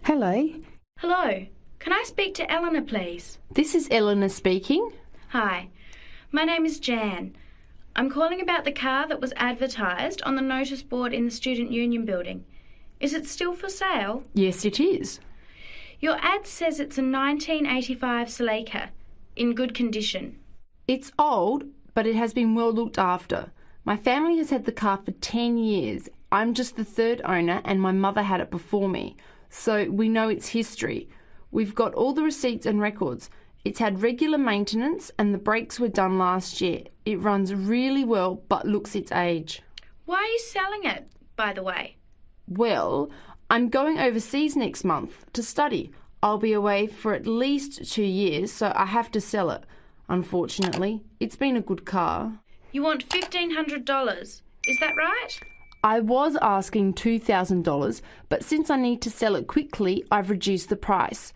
Hello. Hello. Can I speak to Eleanor, please? This is Eleanor speaking. Hi. My name is Jan. I'm calling about the car that was advertised on the notice board in the Student Union building. Is it still for sale? Yes, it is. Your ad says it's a 1985 Celica, in good condition. It's old, but it has been well looked after. My family has had the car for 10 years. I'm just the third owner and my mother had it before me, so we know its history. We've got all the receipts and records. It's had regular maintenance and the brakes were done last year. It runs really well but looks its age. Why are you selling it, by the way? Well, I'm going overseas next month to study. I'll be away for at least 2 years, so I have to sell it. Unfortunately, it's been a good car. You want $1,500, is that right? I was asking $2,000, but since I need to sell it quickly, I've reduced the price.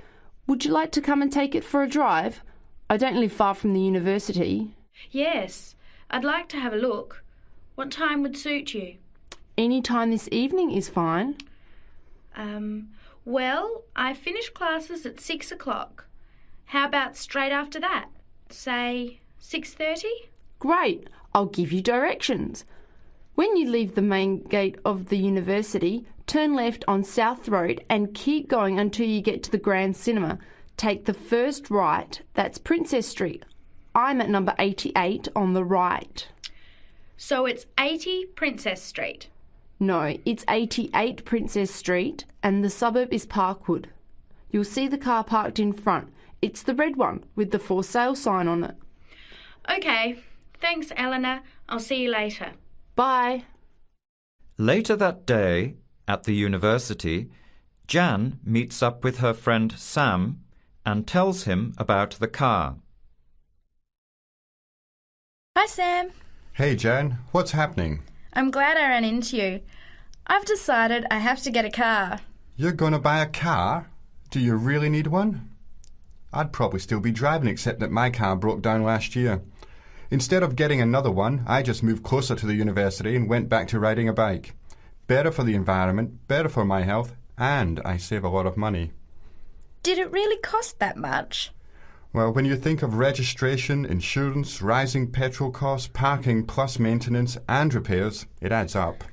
Would you like to come and take it for a drive? I don't live far from the university. Yes, I'd like to have a look. What time would suit you? Any time this evening is fine. Well, I finish classes at 6 o'clock. How about straight after that? Say 6:30? Great, I'll give you directions. When you leave the main gate of the university, turn left on South Road and keep going until you get to the Grand Cinema. Take the first right, that's Princess Street. I'm at number 88 on the right. So it's 80 Princess Street? No, it's 88 Princess Street and the suburb is Parkwood. You'll see the car parked in front. It's the red one with the for sale sign on it. Okay, thanks Eleanor. I'll see you later. Bye. Later that day, at the university, Jan meets up with her friend Sam and tells him about the car. Hi, Sam. Hey, Jan. What's happening? I'm glad I ran into you. I've decided I have to get a car. You're going to buy a car? Do you really need one? I'd probably still be driving, except that my car broke down last year. Instead of getting another one, I just moved closer to the university and went back to riding a bike. Better for the environment, better for my health, and I save a lot of money. Did it really cost that much? Well, when you think of registration, insurance, rising petrol costs, parking plus maintenance and repairs, it adds up.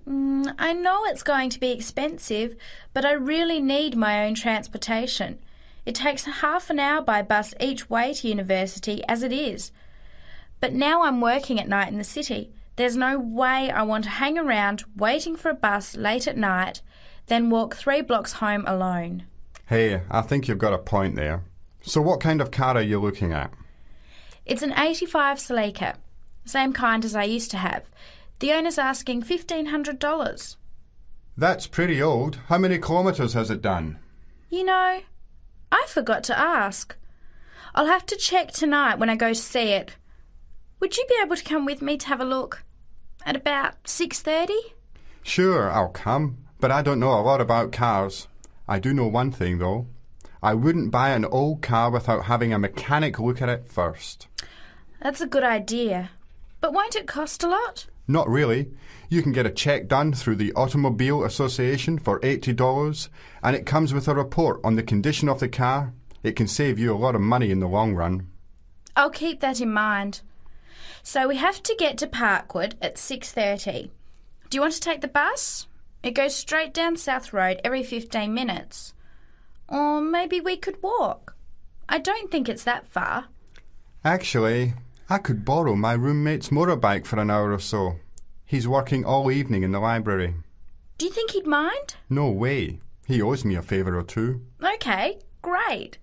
I know it's going to be expensive, but I really need my own transportation. It takes half an hour by bus each way to university as it is. But now I'm working at night in the city. There's no way I want to hang around waiting for a bus late at night, then walk 3 blocks home alone. Hey, I think you've got a point there. So what kind of car are you looking at? It's an 85 Celica, same kind as I used to have. The owner's asking $1,500. That's pretty old. How many kilometres has it done? You know, I forgot to ask. I'll have to check tonight when I go to see it. Would you be able to come with me to have a look? At about 6:30? Sure, I'll come, but I don't know a lot about cars. I do know one thing, though. I wouldn't buy an old car without having a mechanic look at it first. That's a good idea. But won't it cost a lot? Not really. You can get a check done through the Automobile Association for $80, and it comes with a report on the condition of the car. It can save you a lot of money in the long run. I'll keep that in mind. So we have to get to Parkwood at 6:30. Do you want to take the bus? It goes straight down South Road every 15 minutes. Or maybe we could walk. I don't think it's that far. Actually, I could borrow my roommate's motorbike for an hour or so. He's working all evening in the library. Do you think he'd mind? No way. He owes me a favour or two. Okay, great.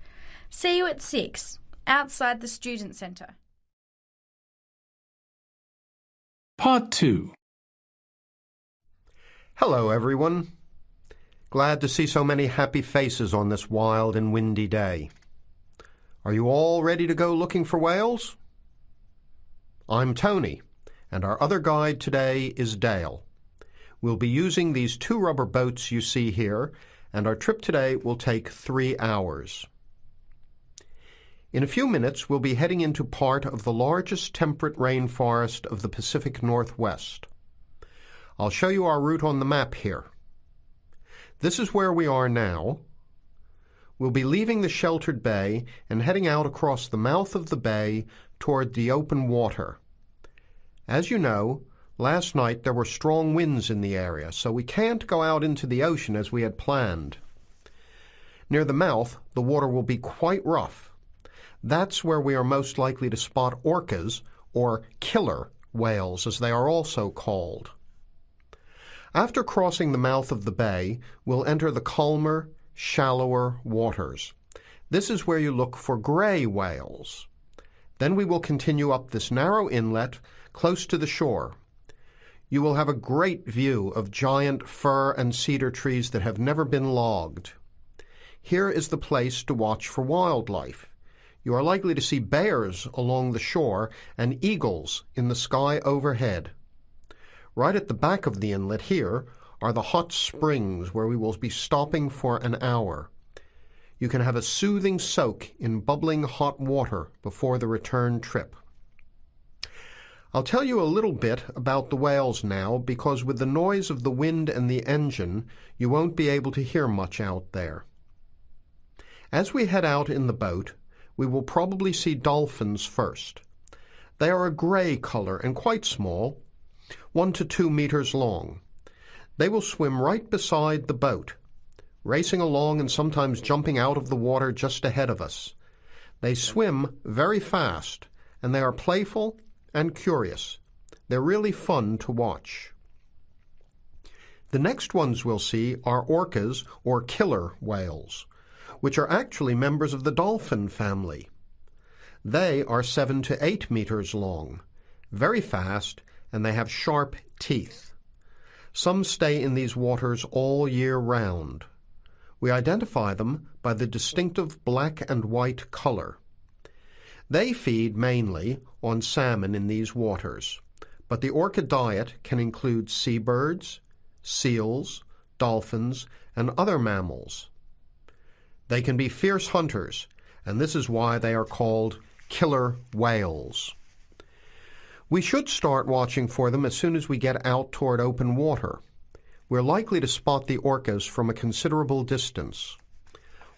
See you at 6, outside the student centre. Part 2. Hello, everyone. Glad to see so many happy faces on this wild and windy day. Are you all ready to go looking for whales? I'm Tony, and our other guide today is Dale. We'll be using these 2 rubber boats you see here, and our trip today will take 3 hours. In a few minutes, we'll be heading into part of the largest temperate rainforest of the Pacific Northwest. I'll show you our route on the map here. This is where we are now. We'll be leaving the sheltered bay and heading out across the mouth of the bay toward the open water. As you know, last night there were strong winds in the area, so we can't go out into the ocean as we had planned. Near the mouth, the water will be quite rough. That's where we are most likely to spot orcas, or killer whales as they are also called. After crossing the mouth of the bay, we'll enter the calmer, shallower waters. This is where you look for gray whales. Then we will continue up this narrow inlet close to the shore. You will have a great view of giant fir and cedar trees that have never been logged. Here is the place to watch for wildlife. You are likely to see bears along the shore and eagles in the sky overhead. Right at the back of the inlet here are the hot springs where we will be stopping for an hour. You can have a soothing soak in bubbling hot water before the return trip. I'll tell you a little bit about the whales now, because with the noise of the wind and the engine, you won't be able to hear much out there. As we head out in the boat, we will probably see dolphins first. They are a gray color and quite small, 1 to 2 meters long. They will swim right beside the boat, racing along and sometimes jumping out of the water just ahead of us. They swim very fast, and they are playful and curious. They're really fun to watch. The next ones we'll see are orcas, or killer whales, which are actually members of the dolphin family. They are 7 to 8 meters long, very fast, and they have sharp teeth. Some stay in these waters all year round. We identify them by the distinctive black and white color. They feed mainly on salmon in these waters, but the orca diet can include seabirds, seals, dolphins, and other mammals. They can be fierce hunters, and this is why they are called killer whales. We should start watching for them as soon as we get out toward open water. We're likely to spot the orcas from a considerable distance.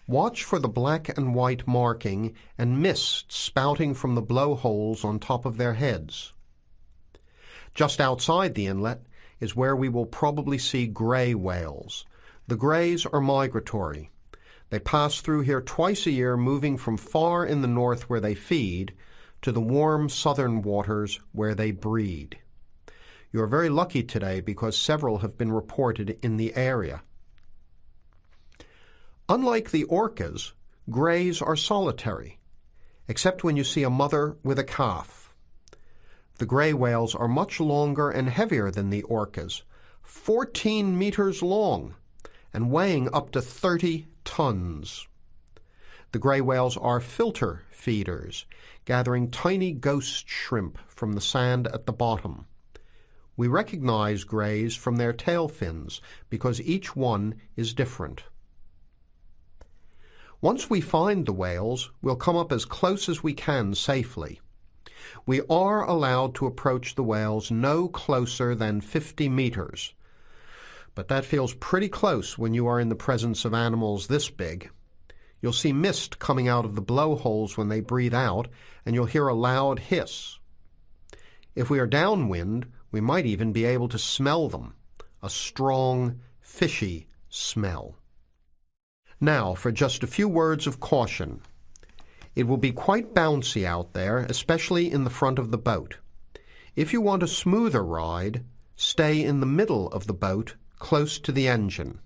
Watch for the black and white marking and mist spouting from the blowholes on top of their heads. Just outside the inlet is where we will probably see gray whales. The grays are migratory. They pass through here twice a year, moving from far in the north where they feed to the warm southern waters where they breed. You are very lucky today because several have been reported in the area. Unlike the orcas, grays are solitary, except when you see a mother with a calf. The gray whales are much longer and heavier than the orcas, 14 meters long, and weighing up to 30 tons. The gray whales are filter feeders, gathering tiny ghost shrimp from the sand at the bottom. We recognize grays from their tail fins because each one is different. Once we find the whales, we'll come up as close as we can safely. We are allowed to approach the whales no closer than 50 meters, but that feels pretty close when you are in the presence of animals this big. You'll see mist coming out of the blowholes when they breathe out, and you'll hear a loud hiss. If we are downwind, we might even be able to smell them, a strong, fishy smell. Now, for just a few words of caution. It will be quite bouncy out there, especially in the front of the boat. If you want a smoother ride, stay in the middle of the boat, close to the engine.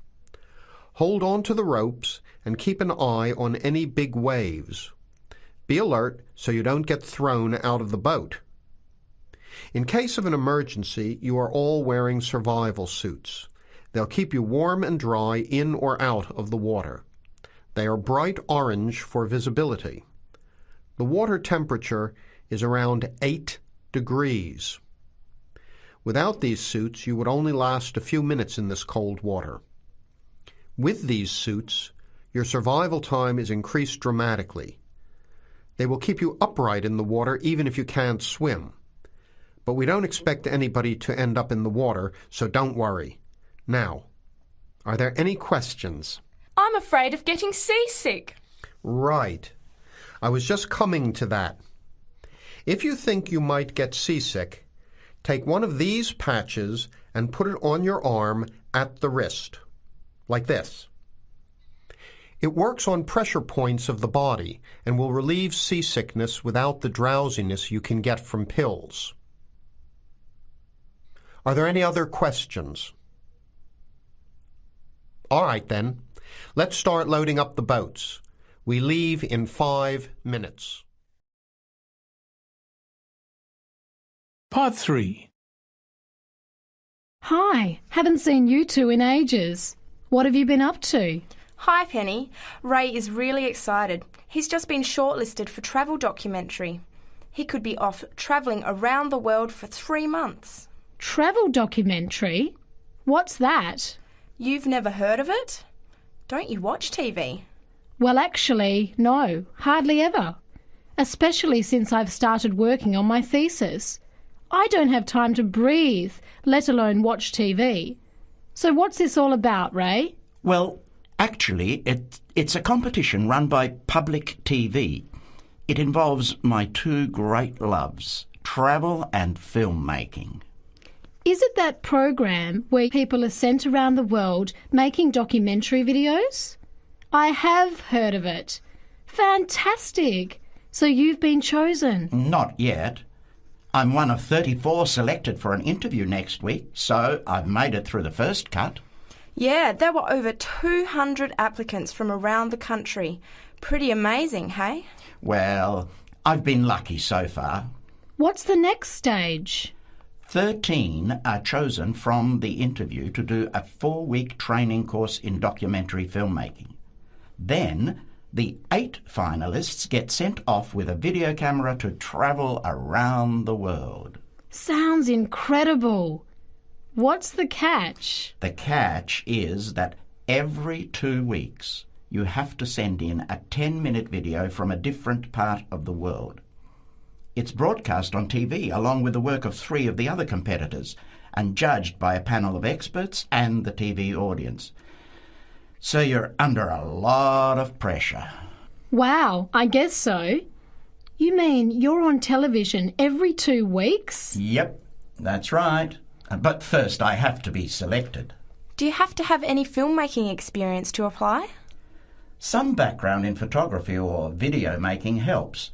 Hold on to the ropes and keep an eye on any big waves. Be alert so you don't get thrown out of the boat. In case of an emergency, you are all wearing survival suits. They'll keep you warm and dry in or out of the water. They are bright orange for visibility. The water temperature is around 8 degrees. Without these suits, you would only last a few minutes in this cold water. With these suits, your survival time is increased dramatically. They will keep you upright in the water even if you can't swim. But we don't expect anybody to end up in the water, so don't worry. Now, Are there any questions? I'm afraid of getting seasick. Right. I was just coming to that. If you think you might get seasick, take one of these patches and put it on your arm at the wrist, like this. It works on pressure points of the body and will relieve seasickness without the drowsiness you can get from pills. Are there any other questions? All right then, let's start loading up the boats. We leave in 5 minutes. Part 3. Hi, haven't seen you two in ages. What have you been up to? Hi, Penny. Ray is really excited. He's just been shortlisted for travel documentary. He could be off travelling around the world for 3 months. Travel documentary? What's that? You've never heard of it? Don't you watch TV? Well, actually, no, hardly ever. Especially since I've started working on my thesis. I don't have time to breathe, let alone watch TV. So what's this all about, Ray? Well, actually, it's a competition run by public TV. It involves my two great loves, travel and filmmaking. Is it that program where people are sent around the world making documentary videos? I have heard of it. Fantastic! So you've been chosen? Not yet. I'm one of 34 selected for an interview next week, so I've made it through the first cut. Yeah, there were over 200 applicants from around the country. Pretty amazing, hey? Well, I've been lucky so far. What's the next stage? 13 are chosen from the interview to do a 4-week training course in documentary filmmaking. Then the 8 finalists get sent off with a video camera to travel around the world. Sounds incredible. What's the catch? The catch is that every 2 weeks you have to send in a 10-minute video from a different part of the world. It's broadcast on TV along with the work of 3 of the other competitors and judged by a panel of experts and the TV audience. So you're under a lot of pressure. Wow, I guess so. You mean you're on television every 2 weeks? Yep, that's right. But first I have to be selected. Do you have to have any filmmaking experience to apply? Some background in photography or video making helps,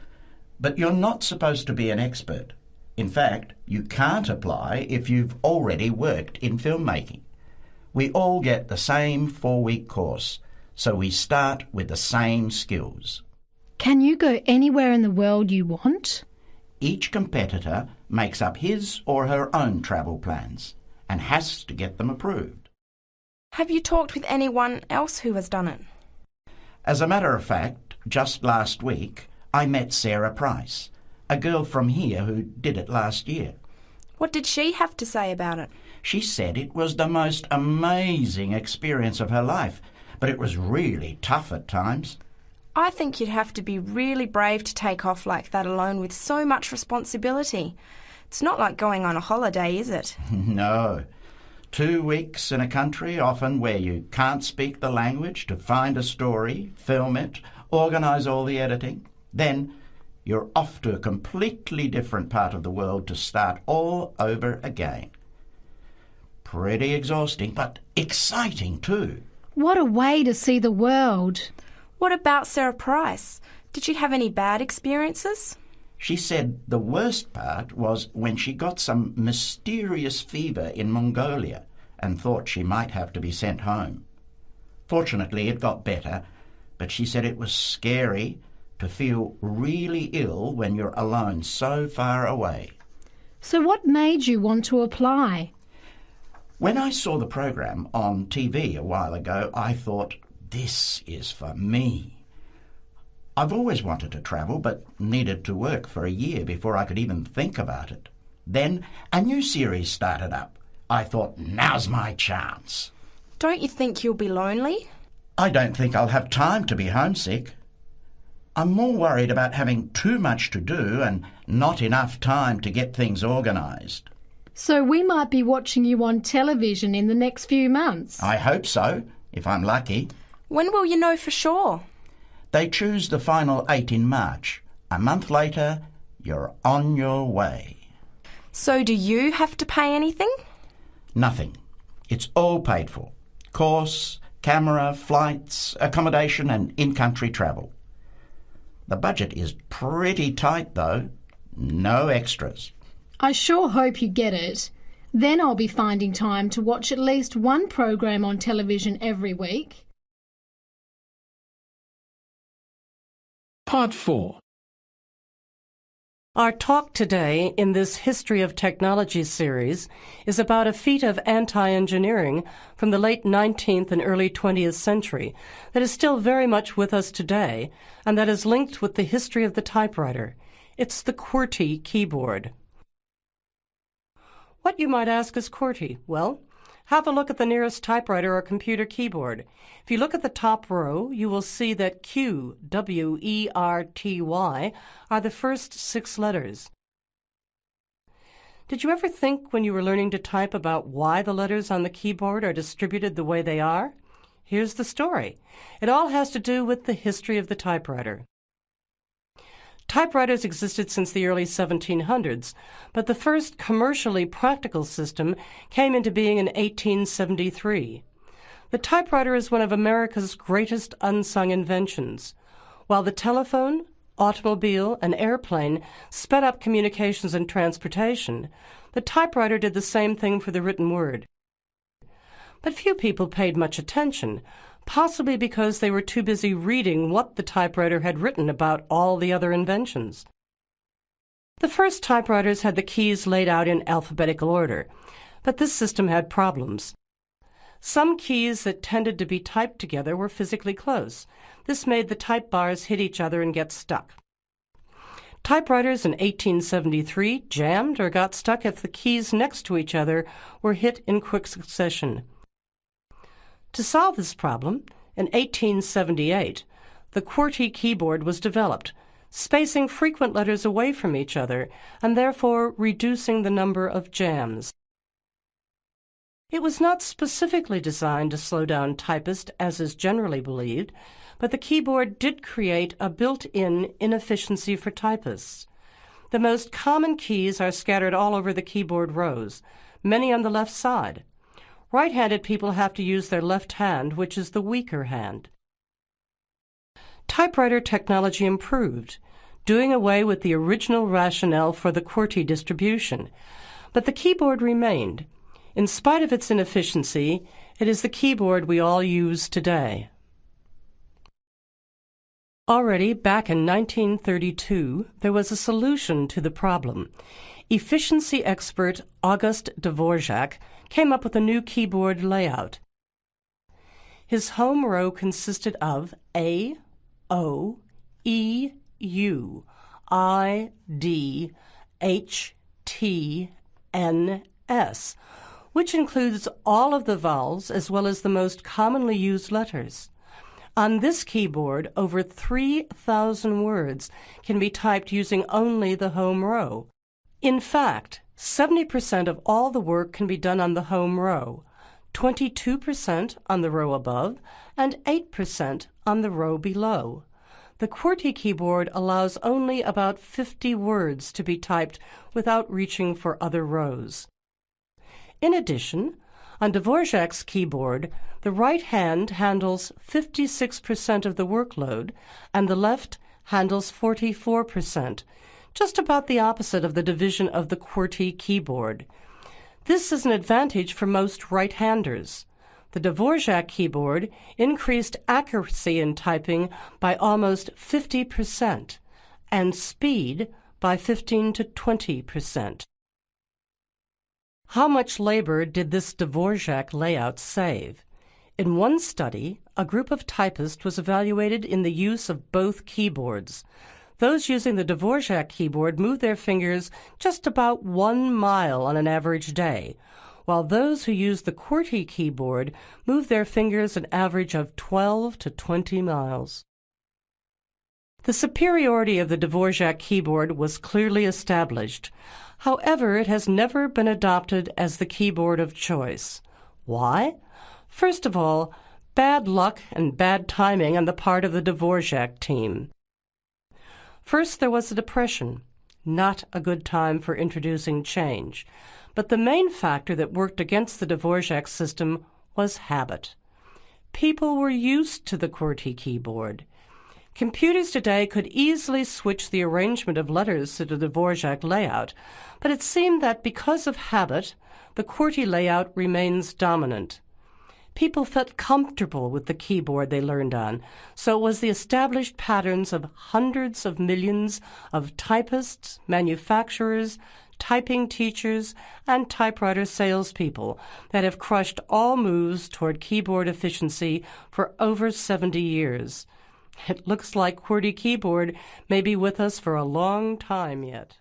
but you're not supposed to be an expert. In fact, you can't apply if you've already worked in filmmaking. We all get the same 4-week course, so we start with the same skills. Can you go anywhere in the world you want? Each competitor makes up his or her own travel plans and has to get them approved. Have you talked with anyone else who has done it? As a matter of fact, just last week I met Sarah Price, a girl from here who did it last year. What did she have to say about it? She said it was the most amazing experience of her life, but it was really tough at times. I think you'd have to be really brave to take off like that alone with so much responsibility. It's not like going on a holiday, is it? No. 2 weeks in a country, often where you can't speak the language, to find a story, film it, organise all the editing. Then you're off to a completely different part of the world to start all over again. Pretty exhausting, but exciting too. What a way to see the world. What about Sarah Price? Did she have any bad experiences? She said the worst part was when she got some mysterious fever in Mongolia and thought she might have to be sent home. Fortunately, it got better, but she said it was scary to feel really ill when you're alone so far away. So what made you want to apply? When I saw the program on TV a while ago, I thought, this is for me. I've always wanted to travel, but needed to work for a year before I could even think about it. Then a new series started up. I thought, now's my chance. Don't you think you'll be lonely? I don't think I'll have time to be homesick. I'm more worried about having too much to do and not enough time to get things organised. So we might be watching you on television in the next few months. I hope so, if I'm lucky. When will you know for sure? They choose the final 8 in March. A month later, you're on your way. So do you have to pay anything? Nothing. It's all paid for. Course, camera, flights, accommodation and in-country travel. The budget is pretty tight, though. No extras. I sure hope you get it. Then I'll be finding time to watch at least one program on television every week. Part 4. Our talk today in this History of Technology series is about a feat of anti-engineering from the late 19th and early 20th century that is still very much with us today and that is linked with the history of the typewriter. It's the QWERTY keyboard. What, you might ask, is QWERTY? Well, have a look at the nearest typewriter or computer keyboard. If you look at the top row, you will see that Q, W-E-R-T-Y, are the first 6 letters. Did you ever think when you were learning to type about why the letters on the keyboard are distributed the way they are? Here's the story. It all has to do with the history of the typewriter. Typewriters existed since the early 1700s, but the first commercially practical system came into being in 1873. The typewriter is one of America's greatest unsung inventions. While the telephone, automobile, and airplane sped up communications and transportation, the typewriter did the same thing for the written word. But few people paid much attention, possibly because they were too busy reading what the typewriter had written about all the other inventions. The first typewriters had the keys laid out in alphabetical order, but this system had problems. Some keys that tended to be typed together were physically close. This made the type bars hit each other and get stuck. Typewriters in 1873 jammed or got stuck if the keys next to each other were hit in quick succession. To solve this problem, in 1878, the QWERTY keyboard was developed, spacing frequent letters away from each other and therefore reducing the number of jams. It was not specifically designed to slow down typists, as is generally believed, but the keyboard did create a built-in inefficiency for typists. The most common keys are scattered all over the keyboard rows, many on the left side. Right-handed people have to use their left hand, which is the weaker hand. Typewriter technology improved, doing away with the original rationale for the QWERTY distribution, but the keyboard remained. In spite of its inefficiency, it is the keyboard we all use today. Already back in 1932, there was a solution to the problem. Efficiency expert August Dvorak came up with a new keyboard layout. His home row consisted of A, O, E, U, I, D, H, T, N, S, which includes all of the vowels as well as the most commonly used letters. On this keyboard, over 3,000 words can be typed using only the home row. In fact, 70% of all the work can be done on the home row, 22% on the row above, and 8% on the row below. The QWERTY keyboard allows only about 50 words to be typed without reaching for other rows. In addition, on Dvorak's keyboard, the right hand handles 56% of the workload and the left handles 44%, just about the opposite of the division of the QWERTY keyboard. This is an advantage for most right-handers. The Dvorak keyboard increased accuracy in typing by almost 50% and speed by 15 to 20%. How much labor did this Dvorak layout save? In one study, a group of typists was evaluated in the use of both keyboards. Those using the Dvorak keyboard moved their fingers just about 1 mile on an average day, while those who used the QWERTY keyboard moved their fingers an average of 12 to 20 miles. The superiority of the Dvorak keyboard was clearly established. However, it has never been adopted as the keyboard of choice. Why? First of all, bad luck and bad timing on the part of the Dvorak team. First, there was the Depression. Not a good time for introducing change. But the main factor that worked against the Dvorak system was habit. People were used to the QWERTY keyboard. Computers today could easily switch the arrangement of letters to the Dvorak layout, but it seemed that because of habit, the QWERTY layout remains dominant. People felt comfortable with the keyboard they learned on, so it was the established patterns of hundreds of millions of typists, manufacturers, typing teachers, and typewriter salespeople that have crushed all moves toward keyboard efficiency for over 70 years. It looks like QWERTY keyboard may be with us for a long time yet.